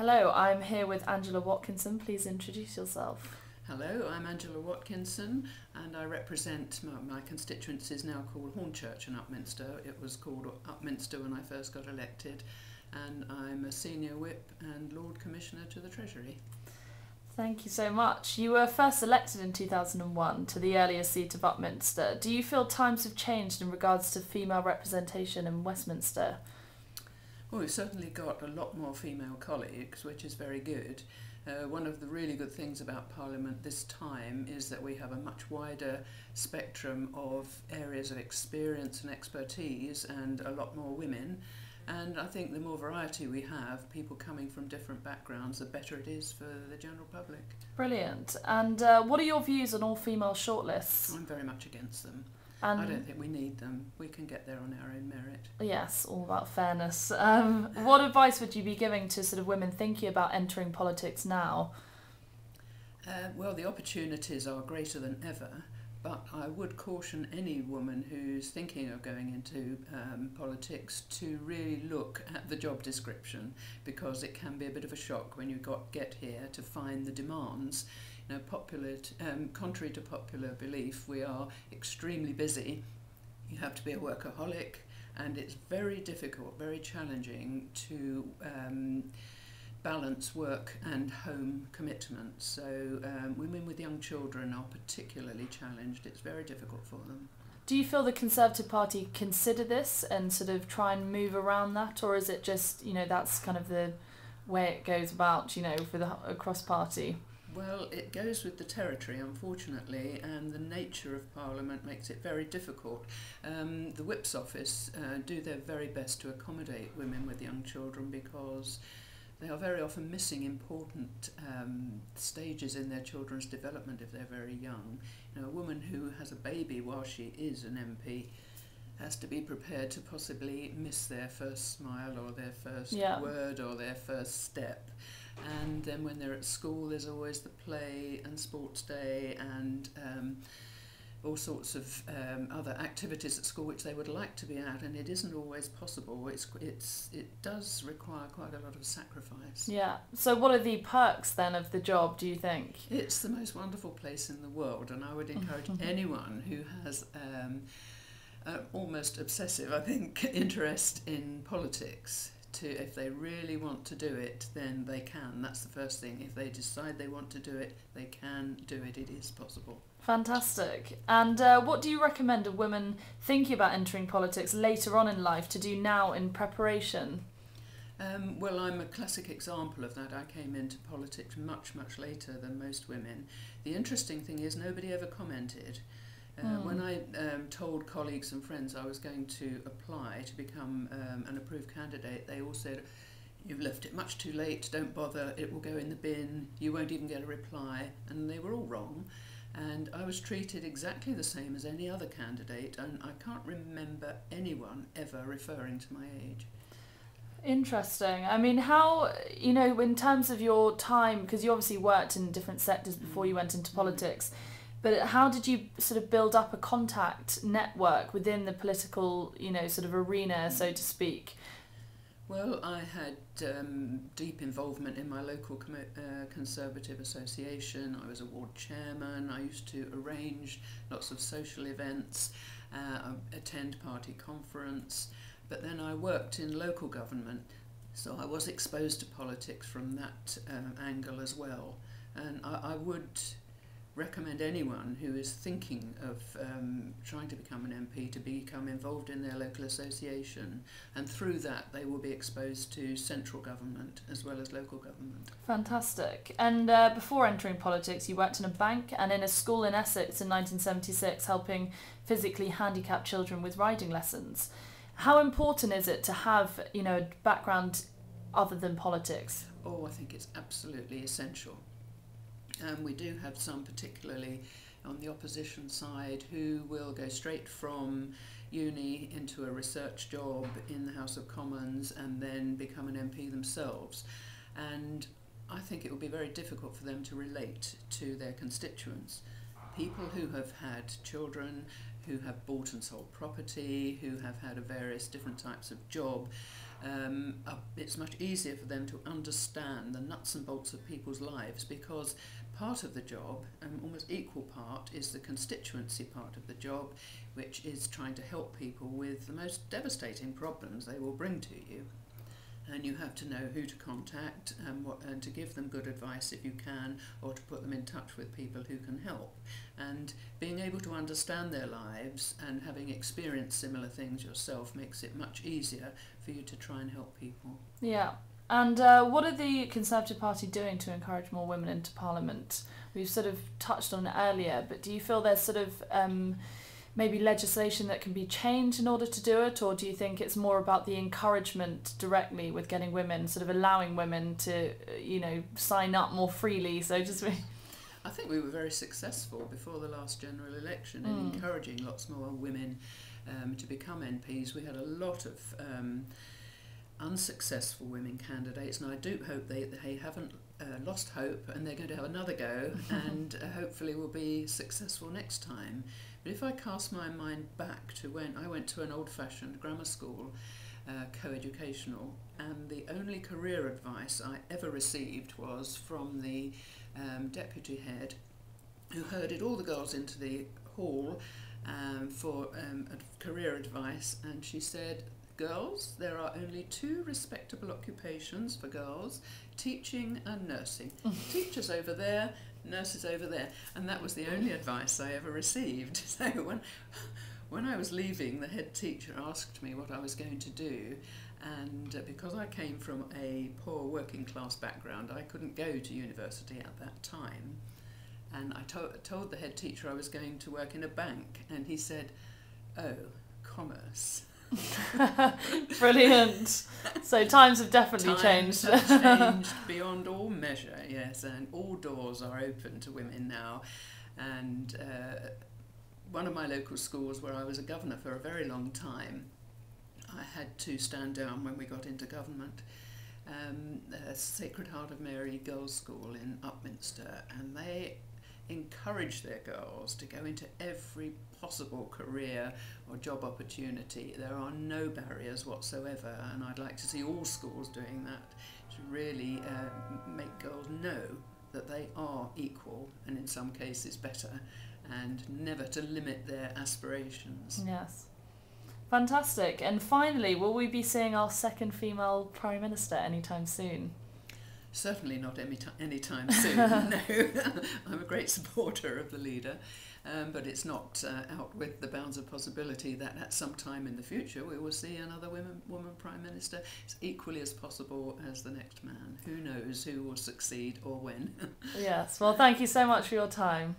Hello, I'm here with Angela Watkinson. Please introduce yourself. Hello, I'm Angela Watkinson and I represent my constituency is now called Hornchurch and Upminster. It was called Upminster when I first got elected, and I'm a Senior Whip and Lord Commissioner to the Treasury. Thank you so much. You were first elected in 2001 to the earlier seat of Upminster. Do you feel times have changed in regards to female representation in Westminster? Well, we've certainly got a lot more female colleagues, which is very good. One of the really good things about Parliament this time is that we have a much wider spectrum of areas of experience and expertise and a lot more women. And I think the more variety we have, people coming from different backgrounds, the better it is for the general public. Brilliant. And what are your views on all-female shortlists? I'm very much against them. And I don't think we need them. We can get there on our own merit. yes, all about fairness. What advice would you be giving to sort of women thinking about entering politics now? Well, the opportunities are greater than ever, but I would caution any woman who's thinking of going into politics to really look at the job description, because it can be a bit of a shock when you get here to find the demands. You know, contrary to popular belief, we are extremely busy. You have to be a workaholic, and it's very difficult, very challenging to balance work and home commitments. So women with young children are particularly challenged. It's very difficult for them. Do you feel the Conservative Party consider this and sort of try and move around that, or is it just, you know, that's kind of the way it goes about, you know, for the across party? Well, it goes with the territory, unfortunately, and the nature of Parliament makes it very difficult. The Whip's office do their very best to accommodate women with young children, because they are very often missing important stages in their children's development if they're very young. You know, a woman who has a baby while she is an MP has to be prepared to possibly miss their first smile or their first word or their first step. And then when they're at school, there's always the play and sports day and all sorts of other activities at school which they would like to be at, and it isn't always possible. It does require quite a lot of sacrifice. Yeah. So what are the perks then of the job, do you think? It's the most wonderful place in the world, and I would encourage anyone who has almost obsessive, I think, interest in politics to, if they really want to do it, then they can. That's the first thing. If they decide they want to do it, they can do it. It is possible. Fantastic. And what do you recommend a woman thinking about entering politics later on in life to do now in preparation? Well, I'm a classic example of that. I came into politics much, much later than most women. The interesting thing is nobody ever commented. When I told colleagues and friends I was going to apply to become an approved candidate, they all said, "You've left it much too late, don't bother, it will go in the bin, you won't even get a reply." And they were all wrong. And I was treated exactly the same as any other candidate, and I can't remember anyone ever referring to my age. Interesting. I mean, how, you know, in terms of your time, because you obviously worked in different sectors before you went into politics, but how did you sort of build up a contact network within the political, you know, sort of arena, so to speak? Well, I had deep involvement in my local Conservative association. I was a ward chairman. I used to arrange lots of social events, attend party conference, but then I worked in local government, so I was exposed to politics from that angle as well. And I would recommend anyone who is thinking of trying to become an MP to become involved in their local association, and through that they will be exposed to central government as well as local government. Fantastic. And before entering politics, you worked in a bank and in a school in Essex in 1976, helping physically handicapped children with riding lessons. How important is it to have, you know, a background other than politics? Oh, I think it's absolutely essential. We do have some, particularly on the opposition side, who will go straight from uni into a research job in the House of Commons and then become an MP themselves. And I think it will be very difficult for them to relate to their constituents. People who have had children, who have bought and sold property, who have had various different types of job, it's much easier for them to understand the nuts and bolts of people's lives, because part of the job, almost equal part, is the constituency part of the job, which is trying to help people with the most devastating problems they will bring to you. And you have to know who to contact and to give them good advice if you can, or to put them in touch with people who can help. And being able to understand their lives and having experienced similar things yourself makes it much easier for you to try and help people. Yeah. And what are the Conservative Party doing to encourage more women into Parliament? We've sort of touched on it earlier, but do you feel there's sort of maybe legislation that can be changed in order to do it, or do you think it's more about the encouragement directly with getting women, sort of allowing women to, sign up more freely, so to speak? I think we were very successful before the last general election in encouraging lots more women to become MPs. We had a lot of unsuccessful women candidates, and I do hope they haven't lost hope and they're going to have another go and hopefully will be successful next time. But if I cast my mind back to when I went to an old-fashioned grammar school, co-educational, and the only career advice I ever received was from the deputy head, who herded all the girls into the hall for career advice, and she said, "Girls, there are only two respectable occupations for girls, teaching and nursing. Teachers over there, nurses over there." And that was the only advice I ever received. So when I was leaving, the head teacher asked me what I was going to do, and because I came from a poor working class background, I couldn't go to university at that time. And I told the head teacher I was going to work in a bank, and he said, "Oh, commerce." Brilliant. So times have definitely changed. Times have changed beyond all measure, yes, and all doors are open to women now. And one of my local schools, where I was a governor for a very long time, I had to stand down when we got into government. Sacred Heart of Mary Girls' School in Upminster, and they encourage their girls to go into every possible career or job opportunity. There are no barriers whatsoever, and I'd like to see all schools doing that to really make girls know that they are equal, and in some cases better, and never to limit their aspirations. Yes. Fantastic. And finally, will we be seeing our second female Prime Minister anytime soon? Certainly not anytime soon, no. I'm a great supporter of the leader, but it's not out with the bounds of possibility that at some time in the future we will see another woman Prime Minister. It's equally as possible as the next man. Who knows who will succeed or when. Yes, well, thank you so much for your time.